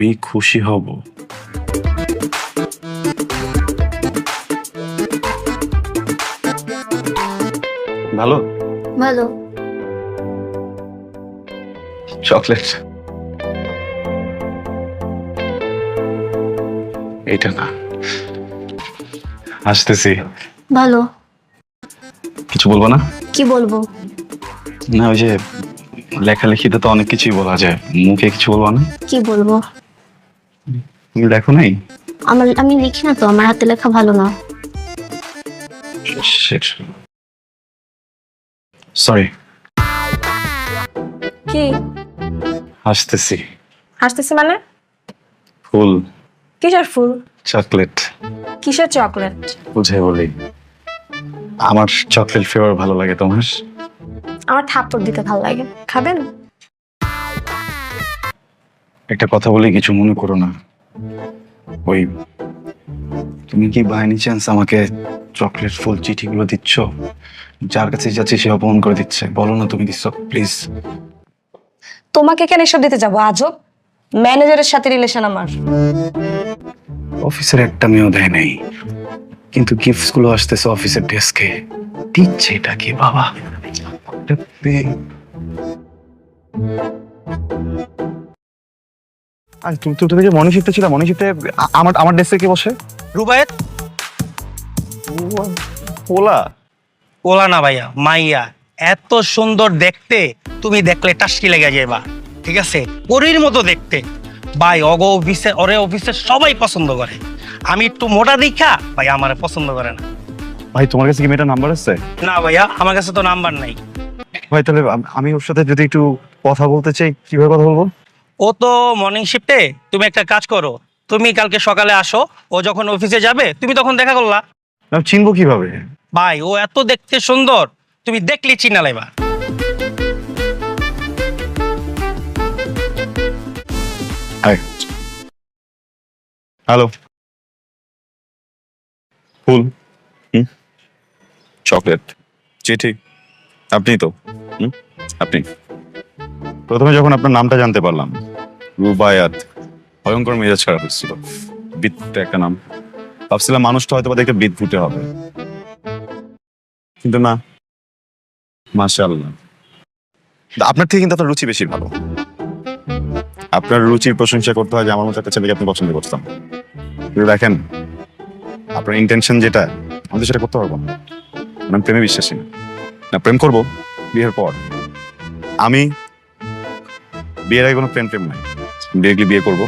আমি খুশি হব। ভালো। ভালো। চকলেট এইটা না, আসতেছি। ভালো। কিছু বলবো না? কি বলবো? না, ওই যে লেখালেখিতে তো অনেক কিছুই বলা যায়, মুখে কিছু বলবো না? কি বলবো? তুমি দেখো নাই? আমি লিখি না তো, আমার হাতে লেখা ভালো না। সরি। কি আসতেছি। হাসতেছে মানে? ফুল। কিসের ফুল? চকলেট। কিসের চকলেট? বুঝে বলি, আমার চকলেট ফ্লেভার ভালো লাগে, তোমার? আমার থাপ্পড় দিতে ভালো লাগে, খাবেন? একটা কথা বলি, কিছু মনে করো না। ওই, তুমি কি বাই এনি চান্স আমাকে চকলেট ফুল চিঠিগুলো দিচ্ছ? যার কাছে যাচ্ছি সে অপমান করে দিচ্ছে, বলো না তুমি দিচ্ছ, প্লিজ। তোমাকে কেন এসব দিতে যাবো? আজব, ম্যানেজারের সাথে রিলেশন আমার। অফিসের একটা মেয়েও দেয় নাই, কিন্তু গিফটস গুলো আসতেছে অফিসের ডেস্কে। দিচ্ছে এটা কি বাবা? তুমি যে মর্নিং শিফটে ছিল, মর্নিং শিফটে আমার ডেস্কে কে বসে? রুবায়েত। ওলা। ওলা না ভাইয়া, মাইয়া। এত সুন্দর দেখতে, তুমি দেখলে টাস্কি লেগে যাবা। ঠিক আছে, পরীর মতো দেখতে। ভাই অফিসে সবাই পছন্দ করে। আমি একটু মোটা দেখা ভাই আমার পছন্দ করে না। ভাই তোমার কাছে কি মেয়েটার নাম্বার আছে? না ভাইয়া, আমার কাছে তো নাম্বার নাই। ভাই তাহলে আমি ওর সাথে যদি একটু কথা বলতে চাই, কিভাবে কথা বলবো? ও তো মর্নিং শিফটে। তুমি একটা কাজ করো, তুমি কালকে সকালে আসো। ও যখন অফিসে যাবে তুমি তখন দেখা করলা। আমি চিনবো কিভাবে? ভাই ও এত দেখতে সুন্দর, তুমি দেখলে চিনা লাইবা। হ্যালো। ফুল, চকলেট, চিঠি, আপনি তো? আপনি। প্রথমে যখন আপনার নামটা জানতে পারলাম, রুবায়াত, ভয়ঙ্কর মেজাজ খারাপ হচ্ছিল। বিদফুটে একটা নাম, ভাবছিলাম মানুষটা হয়তো বা দেখে বিদফুটে হবে, কিন্তু না। মাশাআল্লাহ, আপনার থেকে কিন্তু আপনার রুচি বেশি ভালো। আপনার রুচির প্রশংসা করতে হয় যে আমার মতো একটা ছেলেকে আপনি পছন্দ করতাম, কিন্তু দেখেন আপনার ইন্টেনশন যেটা, আমি তো সেটা করতে পারবো না। আমি প্রেমে বিশ্বাসী না। না, প্রেম করবো বিয়ের পর। আমি বিয়ের আগে কোনো প্রেম নাই, বিয়ে করবো।